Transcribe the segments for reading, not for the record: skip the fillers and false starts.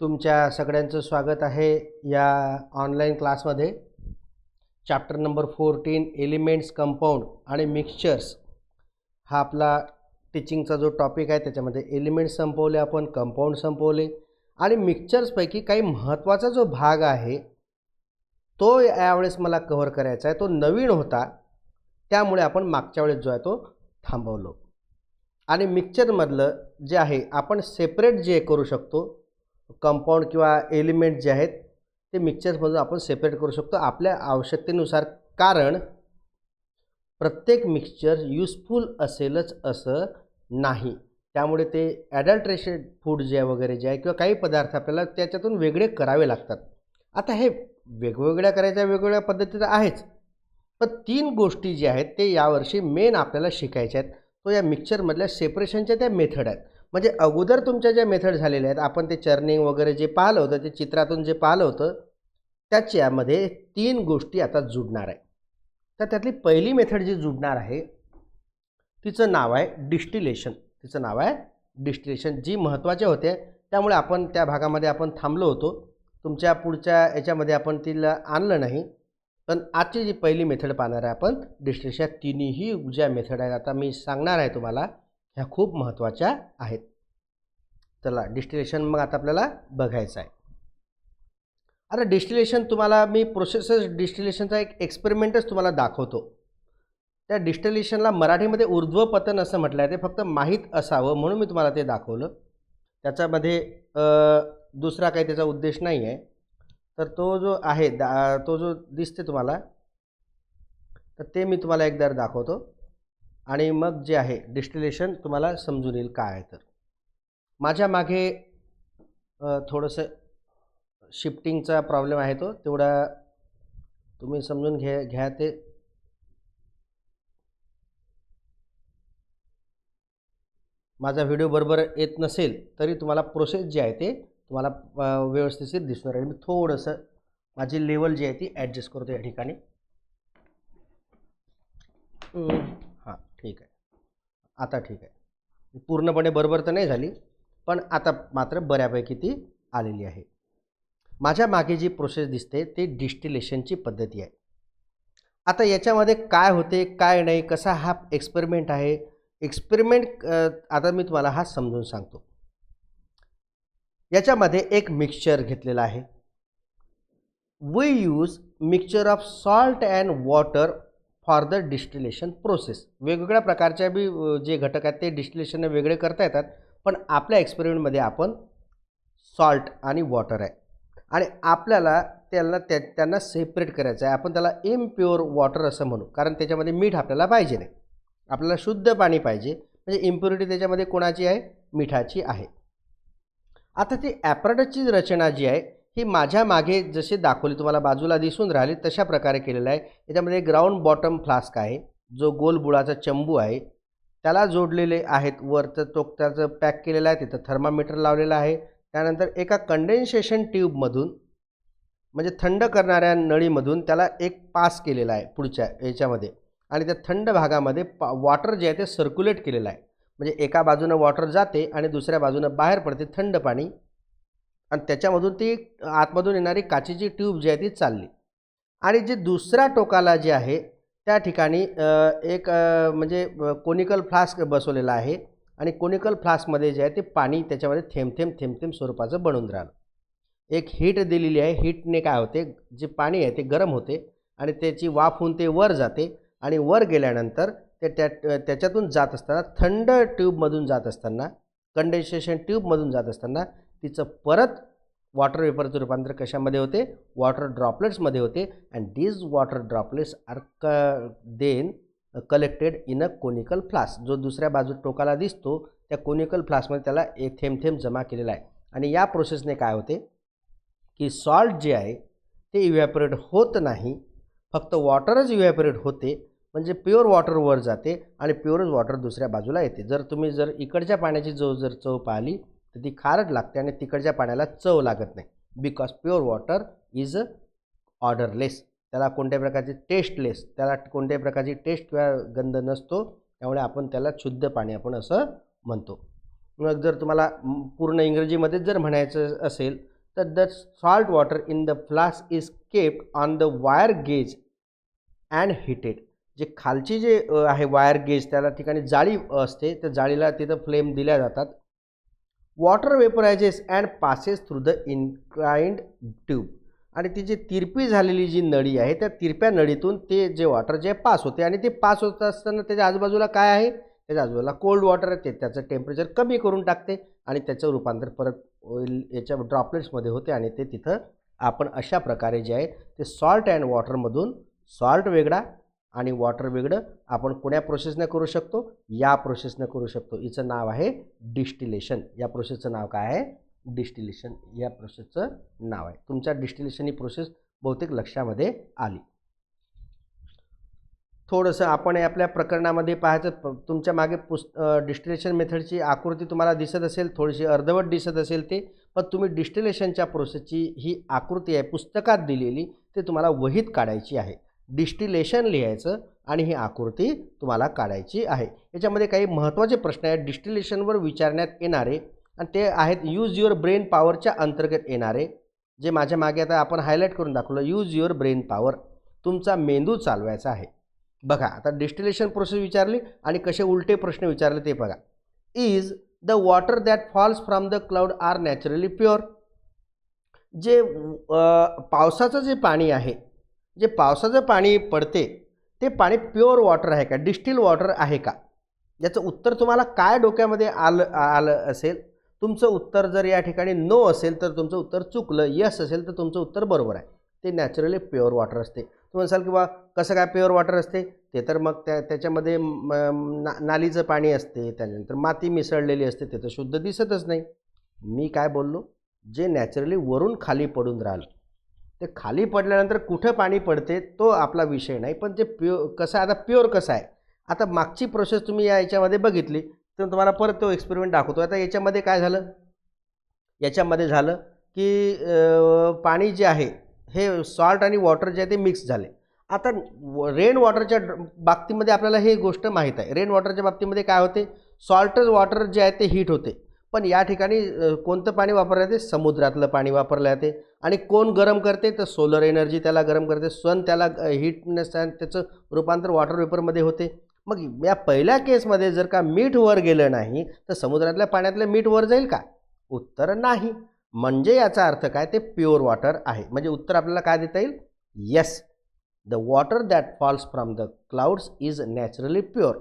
तुमच्या सगळ्यांचं स्वागत आहे या ऑनलाईन क्लासमध्ये. चॅप्टर नंबर 14 एलिमेंट्स, कंपाऊंड आणि मिक्सचर्स हा आपला टीचिंगचा जो टॉपिक आहे. त्याच्यामध्ये एलिमेंट्स संपवले आपण, कंपाऊंड संपवले आणि मिक्सचर्सपैकी काही महत्त्वाचा जो भाग आहे तो यावेळेस मला कव्हर करायचा आहे. तो नवीन होता, त्यामुळे आपण मागच्या वेळेस जो आहे तो थांबवलो. आणि मिक्सचरमधलं जे आहे आपण सेपरेट जे करू शकतो, कंपाऊंड किंवा एलिमेंट जे आहेत ते मिक्सचर्समधून आपण सेपरेट करू शकतो आपल्या आवश्यकतेनुसार. कारण प्रत्येक मिक्सचर युजफुल असेलच असं नाही. त्यामुळे ते ॲडल्ट्रेटेड फूड जे आहे वगैरे जे आहे किंवा काही पदार्थ आपल्याला त्याच्यातून वेगळे करावे लागतात. आता हे वेगवेगळ्या करायच्या वेगवेगळ्या पद्धती तर आहेच, पण 3 गोष्टी ज्या आहेत ते यावर्षी मेन आपल्याला शिकायच्या आहेत. तो या मिक्सचरमधल्या सेपरेशनच्या त्या मेथड आहेत. म्हणजे अगोदर तुमच्या ज्या मेथड झालेल्या आहेत, आपण ते चर्निंग वगैरे जे पाहिलं होतं, ते चित्रातून जे पाहिलं होतं, त्याच्यामध्ये 3 गोष्टी आता जुडणार आहे. तर त्यातली पहिली मेथड जी जुडणार आहे तिचं नाव आहे डिस्टिलेशन. जी महत्त्वाचे होते, त्यामुळे आपण त्या भागामध्ये आपण थांबलो होतो. तुमच्या पुढच्या याच्यामध्ये आपण तिला आणलं नाही. पण आजची जी पहिली मेथड पाहणार आहे आपण डिस्टिलेशन. तिन्ही ज्या मेथड आहेत आता मी सांगणार आहे तुम्हाला, ह्या खूप महत्त्वाच्या आहेत. चला डिस्टिलेशन मग आता आपल्याला बघायचं आहे. आता डिस्टिलेशन तुम्हाला मी प्रोसेस डिस्टिलेशनचा एक एक्सपेरिमेंटच तुम्हाला दाखवतो. त्या डिस्टिलेशनला मराठीमध्ये ऊर्ध्वपतन असं म्हटलं आहे. ते फक्त माहीत असावं म्हणून मी तुम्हाला ते दाखवलं. त्याच्यामध्ये दुसरा काही त्याचा उद्देश नाही आहे. तर तो जो आहे तो जो दिसते तुम्हाला, तर ते मी तुम्हाला एकदा दाखवतो आणि मग जे आहे डिस्टिलेशन तुम्हाला समजून येईल काय आहे. तर माझ्या मागे थोडंसं शिफ्टिंगचा प्रॉब्लेम आहे, तो तेवढा तुम्ही समजून घ्या. ते माझा व्हिडिओ बरोबर येत नसेल तरी तुम्हाला प्रोसेस जी आहे ते तुम्हाला व्यवस्थित दिसणार आहे. मी थोडंसं माझी लेवल जी आहे ती ॲडजस्ट करतो या ठिकाणी. हां ठीक आहे, आता ठीक आहे. पूर्णपणे बरोबर तर नाही झाली, पण आता मात्र बऱ्यापैकी ती आलेली आहे. माझ्या मागे जी प्रोसेस दिसते ते डिस्टिलेशनची पद्धती आहे. आता याच्यामध्ये काय होते काय नाही, कसा हा एक्सपेरिमेंट आहे. आता मी तुम्हाला हा समजून सांगतो. याच्यामध्ये एक मिक्सचर घेतलेला आहे. We use mixture of salt and water for the distillation process. वेगवेगळ्या प्रकारच्या बी जे घटक आहेत ते डिस्टिलेशनने वेगळे करता येतात, पण आपल्या एक्सपेरिमेंटमध्ये आपण सॉल्ट आणि वॉटर आहे आणि आपल्याला त्यांना सेपरेट करायचं आहे. आपण त्याला इम्प्युअर वॉटर असं म्हणू, कारण त्याच्यामध्ये मीठ आपल्याला पाहिजे नाही. आपल्याला शुद्ध पाणी पाहिजे. म्हणजे इम्प्युरिटी त्याच्यामध्ये कोणाची आहे? मिठाची आहे. आता ती ॲपरेटसची रचना जी आहे ही माझ्या मागे जशी दाखवली तुम्हाला बाजूला दिसून राहिली तशा प्रकारे केलेलं आहे. याच्यामध्ये ग्राउंड बॉटम फ्लास्क आहे, जो गोल बुडाचा चंबू आहे, त्याला जोडलेले आहेत. वरचं टोक त्याचं पॅक केलेलं आहे, तिथं थर्मामीटर लावलेला आहे. त्यानंतर एका कंडेन्सेशन ट्यूबमधून म्हणजे थंड करणाऱ्या नळीमधून त्याला एक पास केलेला आहे पुढच्या याच्यामध्ये, आणि त्या थंड भागामध्ये वॉटर जे आहे ते सर्क्युलेट केलेलं आहे. म्हणजे एका बाजूनं वॉटर जाते आणि दुसऱ्या बाजूनं बाहेर पडते थंड पाणी, आणि त्याच्यामधून ती आतमधून येणारी काचेची ट्यूब जी आहे ती चालली. आणि जे दुसऱ्या टोकाला जे आहे त्या ठिकाणी एक म्हणजे कोनिकल फ्लास्क बसवलेला आहे, आणि कोनिकल फ्लास्कमध्ये जे आहे ते पाणी त्याच्यामध्ये थेंब थेंब स्वरूपाचं बनून राहिलं. एक हीट दिलेली आहे. हीटने काय होते, जे पाणी आहे ते गरम होते आणि त्याची वाफ होऊन ते वर जाते, आणि वर गेल्यानंतर ते त्याच्यातून जात असताना थंड ट्यूबमधून जात असताना, कंडेन्सेशन ट्यूबमधून जात असताना तिचं परत वॉटर वेपरचं रूपांतर कशामध्ये होते? वॉटर ड्रॉपलेट्समध्ये होते. And these water droplets are then collected in a conical flask. जो दुसऱ्या बाजू टोकाला दिसतो त्या कोनिकल फ्लास्कमध्ये त्याला एक थेंब जमा केलेला आहे. आणि या प्रोसेसने काय होते की सॉल्ट जे आहे ते इव्हॅपोरेट होत नाही, फक्त वॉटरच इव्हॅपोरेट होते. म्हणजे प्युअर वॉटर वर जाते आणि प्युअरच वॉटर दुसऱ्या बाजूला येते. तुम्ही जर इकडच्या पाण्याची चव पाहिली तर ती खारट लागते आणि तिकडच्या पाण्याला चव लागत नाही. Because pure water is odourless. त्याला कोणत्याही प्रकारची टेस्टलेस, त्याला कोणत्याही प्रकारची टेस्ट किंवा गंध नसतो. त्यामुळे आपण त्याला शुद्ध पाणी आपण असं म्हणतो. मग जर तुम्हाला पूर्ण इंग्रजीमध्येच जर म्हणायचं असेल तर the salt water in the flask is kept on the wire gauze and heated. जे खालची जे आहे वायर गेज त्याला ठिकाणी जाळी असते, त्या जाळीला तिथं फ्लेम दिल्या जातात. Water vaporises and passes through the inclined tube. आणि ती जी तिरपी झालेली जी नळी आहे त्या तिरप्या नळीतून ते जे वॉटर जे पास होते आणि ते पास होत असताना त्याच्या आजूबाजूला काय आहे, त्याच्या आजूबाजूला कोल्ड वॉटर आहे, ते त्याचं टेम्परेचर कमी करून टाकते आणि त्याचं रूपांतर परत याच्या ड्रॉपलेट्समध्ये होते आणि ते तिथं आपण अशा प्रकारे जे आहे ते सॉल्ट अँड वॉटरमधून सॉल्ट वेगळा आणि वॉटर वेगळं आपण कोण्या प्रोसेसनं करू शकतो, या प्रोसेसनं करू शकतो. हिचं नाव आहे डिस्टिलेशन. या प्रोसेसचं नाव काय आहे, डिस्टिलेशन या प्रोसेसचं नाव आहे. तुमच्या डिस्टिलेशन ही प्रोसेस बहुतेक लक्षामध्ये आली. थोडंसं आपण आपल्या प्रकरणामध्ये पाहायचं, तुमच्या मागे डिस्टिलेशन मेथडची आकृती तुम्हाला दिसत असेल, थोडीशी अर्धवट दिसत असेल ते, पण तुम्ही डिस्टिलेशनच्या प्रोसेसची ही आकृती आहे पुस्तकात दिलेली, ते तुम्हाला वहीत काढायची आहे. डिस्टिलेशन लिहायचं आणि ही आकृती तुम्हाला काढायची आहे. याच्यामध्ये काही महत्त्वाचे प्रश्न आहेत डिस्टिलेशनवर विचारण्यात येणारे आणि ते आहेत यूज युअर ब्रेन पॉवरच्या अंतर्गत येणारे, जे माझ्या मागे आता आपण हायलाईट करून दाखवलं. यूज युअर ब्रेन पॉवर, तुमचा मेंदू चालवायचा आहे. बघा आता डिस्टिलेशन प्रोसेस विचारली आणि कसे उलटे प्रश्न विचारले ते बघा. Is the water that falls from the cloud are naturally pure. जे पावसाचं जे पाणी आहे, जे पावसाचं पाणी पडते ते पाणी प्युअर वॉटर आहे का, डिस्टिल वॉटर आहे का? याचं उत्तर तुम्हाला काय डोक्यामध्ये आलं असेल. तुमचं उत्तर जर या ठिकाणी नो असेल तर तुमचं उत्तर चुकलं, यस असेल तर तुमचं उत्तर बरोबर आहे. ते नॅचरली प्युअर वॉटर असते. तुम्ही म्हणाल की बा कसं काय प्युअर वॉटर असते, ते तर मग त्याच्यामध्ये नालीचं पाणी असते, त्यानंतर माती मिसळलेली असते, ते तर शुद्ध दिसतच नाही. मी काय बोललो, जे नॅचरली वरून खाली पडून राहिलं, ते खाली पडल्यानंतर कुठं पाणी पडते तो आपला विषय नाही, पण ते कसं आता प्युअर कसं आहे. आता मागची प्रोसेस तुम्ही याच्यामध्ये बघितली तर तुम्हाला परत तो एक्सपेरिमेंट दाखवतो. आता याच्यामध्ये काय झालं, याच्यामध्ये झालं की पाणी जे आहे हे सॉल्ट आणि वॉटर जे आहे ते मिक्स झाले. आता रेन वॉटरच्या बाबतीमध्ये आपल्याला हे गोष्ट माहीत आहे. रेन वॉटरच्या बाबतीमध्ये काय होते, सॉल्टेड वॉटर जे आहे ते हीट होते, पण या ठिकाणी कोणतं पाणी वापरलं जाते, समुद्रातलं पाणी वापरलं जाते. आणि कोण गरम करते, तर सोलर एनर्जी त्याला गरम करते, सन त्याला हीटनेस त्याचं रूपांतर वॉटर वेपरमध्ये होते. मग या पहिल्या केसमध्ये जर का मीठ वर गेलं नाही तर समुद्रातल्या पाण्यातलं मीठ वर जाईल का, उत्तर नाही. म्हणजे याचा अर्थ काय, ते प्युअर वॉटर आहे. म्हणजे उत्तर आपल्याला काय देता येईल, yes, the water that falls from the clouds is naturally pure.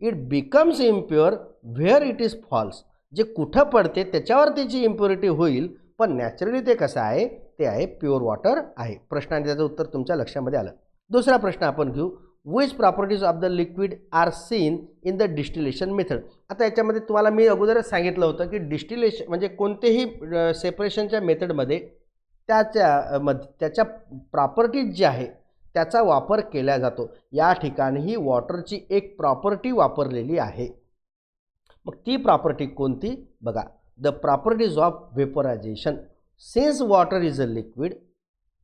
It becomes impure where it is falls. जे कुठं पडते त्याच्यावर त्याची इम्प्युरिटी होईल, पण नॅचरली ते कसं आहे, ते आहे प्युअर वॉटर आहे. प्रश्न आणि त्याचं उत्तर तुमच्या लक्षामध्ये आलं. दुसरा प्रश्न आपण घेऊ. Which properties of the liquid are seen in the distillation method. आता याच्यामध्ये तुम्हाला मी अगोदरच सांगितलं होतं की डिस्टिलेशन म्हणजे कोणतेही सेपरेशनच्या मेथडमध्ये त्याच्या प्रॉपर्टीज जे आहे त्याचा वापर केला जातो. या ठिकाणी वॉटरची एक प्रॉपर्टी वापरलेली आहे. मग ती प्रॉपर्टी कोणती बघा, the properties of vaporisation. Since water is a liquid,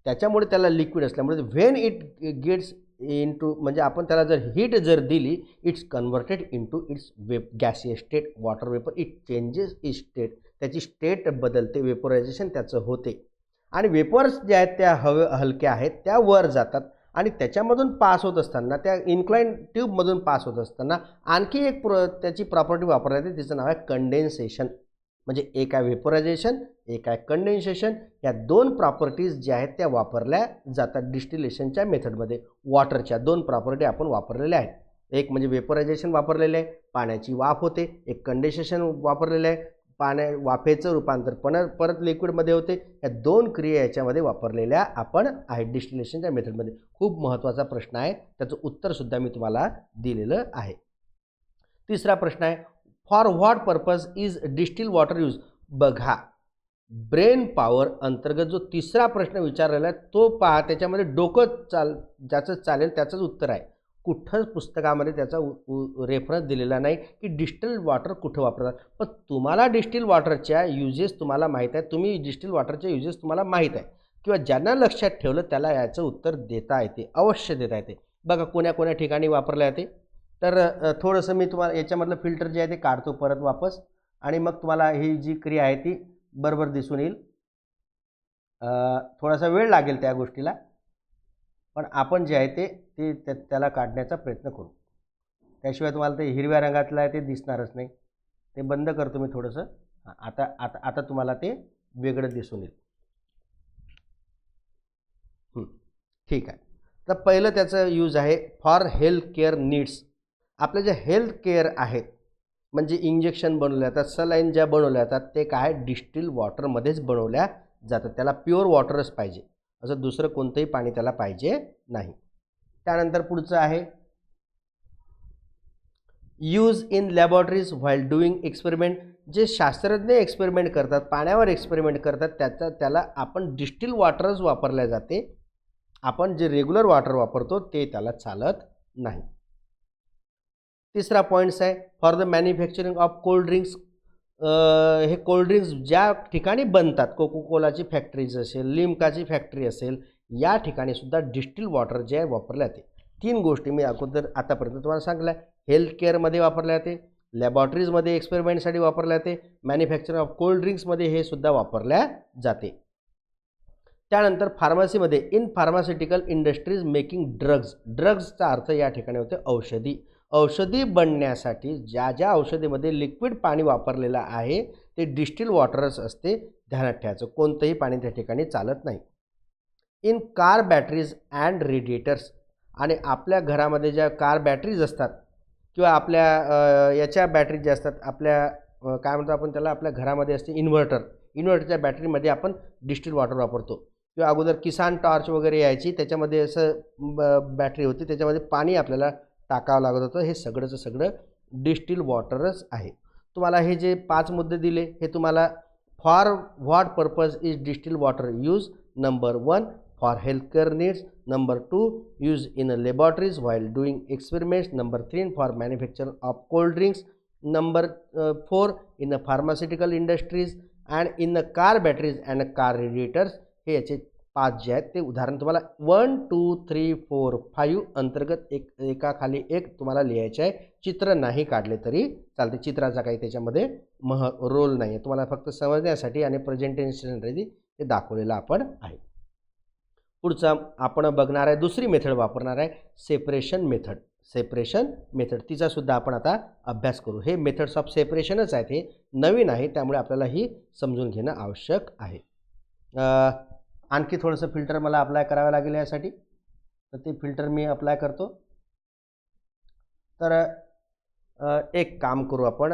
त्याच्यामुळे त्याला लिक्विड असल्यामुळे व्हेन इट गेट्स इनटू, म्हणजे आपण त्याला जर हीट जर दिली, it's converted into its gaseous state water vapour. It changes it's state, त्याची स्टेट बदलते, वेपरायझेशन त्याचं होते. आणि वेपर्स ज्या आहेत त्या हलक्या आहेत, त्या वर जातात आणि त्याच्यामधून पास होत असताना, त्या इन्क्लाइन ट्यूबमधून पास होत असताना आणखी एक त्याची प्रॉपर्टी वापरली जाते, तिचं नाव आहे कंडेन्सेशन. म्हणजे एक आहे वेपरायझेशन, एक आहे कंडेन्सेशन. या दोन प्रॉपर्टीज ज्या आहेत त्या वापरल्या जातात डिस्टिलेशनच्या मेथडमध्ये. वॉटरच्या दोन प्रॉपर्टी आपण वापरलेल्या आहेत. एक म्हणजे वेपरायझेशन वापरलेलं आहे, पाण्याची वाफ होते. एक कंडेन्सेशन वापरलेलं आहे, वाफेचं रूपांतर परत लिक्विडमध्ये होते. या दोन क्रिया याच्यामध्ये वापरलेल्या आपण आहेत डिस्टिलेशनच्या मेथडमध्ये. खूप महत्त्वाचा प्रश्न आहे, त्याचं उत्तरसुद्धा मी तुम्हाला दिलेलं आहे. तिसरा प्रश्न आहे, for what purpose is distil water use. बघा, ब्रेन पॉवर अंतर्गत जो तिसरा प्रश्न विचारलेला आहे तो पहा, त्याच्यामध्ये डोकं ज्याचं चालेल त्याचंच उत्तर आहे. कुठंच पुस्तकामध्ये त्याचा रेफरन्स दिलेला नाही की डिस्टिल वॉटर कुठं वापरतात. पण तुम्हाला डिस्टिल वॉटरच्या युजेस तुम्हाला माहीत आहे, तुम्ही डिस्टिल वॉटरच्या युजेस तुम्हाला माहीत आहे, किंवा ज्यांना लक्षात ठेवलं त्याला याचं उत्तर देता येते, अवश्य देता येते. बघा कोण्या ठिकाणी वापरल्या जाते. तर थोडंसं मी तुम्हाला याच्यामधलं फिल्टर जे आहे ते काढतो परत वापस. आणि मग तुम्हाला ही जी क्रिया आहे ती बरोबर दिसून येईल. थोडासा वेळ लागेल त्या गोष्टीला, पण आपण जे आहे ते त्याला काढण्याचा प्रयत्न करू. त्याशिवाय तुम्हाला ते हिरव्या रंगातलं आहे ते दिसणारच नाही. ते बंद करतो मी थोडंसं. आता आता आता तुम्हाला ते वेगळं दिसून येईल. ठीक आहे. तर पहिलं त्याचं यूज आहे फॉर हेल्थ केअर नीड्स. आपले जे हेल्थ केअर आहेत, म्हणजे इंजेक्शन बनवल्या जातात, सलाईन ज्या बनवल्या जातात, ते काय डिस्टिल वॉटरमध्येच बनवल्या जातात. त्याला प्युअर वॉटरच पाहिजे, असं दुसरं कोणतंही पाणी त्याला पाहिजे नाही. त्यानंतर पुढचं आहे use in laboratories while doing experiment. जे शास्त्रज्ञ एक्सपेरिमेंट करतात, पाण्यावर एक्सपेरिमेंट करतात, त्याला आपण डिस्टिल वॉटरच वापरल्या जाते. आपण जे रेग्युलर वॉटर वापरतो ते त्याला चालत नाही. तिसरा पॉईंट्स आहे for the manufacturing of cold drinks. हे कोल्ड ड्रिंक्स ज्या ठिकाणी बनतात, कोको कोलाची फॅक्टरीज असेल, लिम्काची फॅक्टरी असेल, या ठिकाणी सुद्धा डिस्टिल वॉटर जे आहे वापरले जाते. 3 गोष्टी मी अगोदर आतापर्यंत तुम्हाला सांगितल्या. हेल्थ केअरमध्ये वापरले जाते, लॅबॉरेटरीजमध्ये एक्सपेरिमेंटसाठी वापरले जाते, मॅन्युफॅक्चरिंग ऑफ कोल्ड ड्रिंक्समध्ये हे सुद्धा वापरल्या जाते. त्यानंतर फार्मसीमध्ये in pharmaceutical industries making drugs. ड्रग्जचा अर्थ या ठिकाणी होते औषधी. औषधी बनण्यासाठी ज्या ज्या औषधीमध्ये लिक्विड पाणी वापरलेलं आहे ते डिस्टिल वॉटरच असते. ध्यानात ठेवायचं, कोणतंही पाणी त्या ठिकाणी चालत नाही. In car batteries and radiators. आणि आपल्या घरामध्ये ज्या कार बॅटरीज असतात किंवा आपल्या याच्या बॅटरीज ज्या असतात, आपल्या काय म्हणतो आपण त्याला, आपल्या घरामध्ये असते इन्व्हर्टर. इन्व्हर्टरच्या बॅटरीमध्ये आपण डिस्टिल वॉटर वापरतो. किंवा अगोदर किसान टॉर्च वगैरे यायची, त्याच्यामध्ये असं बॅटरी होती, त्याच्यामध्ये पाणी आपल्याला टाकावं लागत होतं. हे सगळंचं सगळं डिस्टिल वॉटरच आहे. तुम्हाला हे जे 5 मुद्दे दिले हे तुम्हाला for what purpose is distil water use. Number 1 for health care needs. Number 2 use in laboratories while doing experiments. Number 3 for manufacture of cold drinks. Number 4 in pharmaceutical industries and in car batteries and car radiators. हे याचे 5 जे आहेत ते उदाहरण तुम्हाला 1 2 3 4 5 अंतर्गत एकाखाली एक तुम्हाला लिहायचे आहे. चित्र नाही काढले तरी चालते, चित्राचा काही त्याच्यामध्ये रोल नाही आहे. तुम्हाला फक्त समजण्यासाठी आणि प्रेझेंटेशनसाठी ते दाखवलेलं आपण आहे. पुढचा आपण बघणार आहे, दुसरी मेथड वापरणार आहे सेपरेशन मेथड. सेपरेशन मेथड तिचा सुद्धा आपण आता अभ्यास करू. हे मेथड्स ऑफ सेपरेशनच आहेत, हे नवीन आहे, त्यामुळे आपल्याला ही समजून घेणं आवश्यक आहे. आणखी थोडंसं फिल्टर मला अप्लाय करावं लागेल यासाठी, तर ते फिल्टर मी अप्लाय करतो. तर एक काम करू आपण,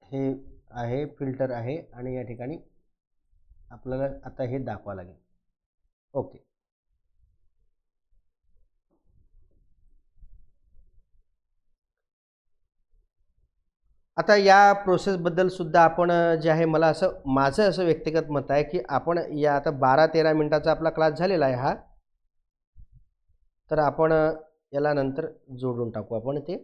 हे आहे फिल्टर आहे आणि या ठिकाणी आपल्याला आता हे दाखवावं लागेल. ओके. आता या प्रोसेसबद्दल सुद्धा आपण जे आहे, मला असं माझं असं व्यक्तिगत मत आहे की आपण या आता 12-13 मिनिटाचा आपला क्लास झालेला आहे हा, तर आपण याला नंतर जोडून टाकू आपण ते.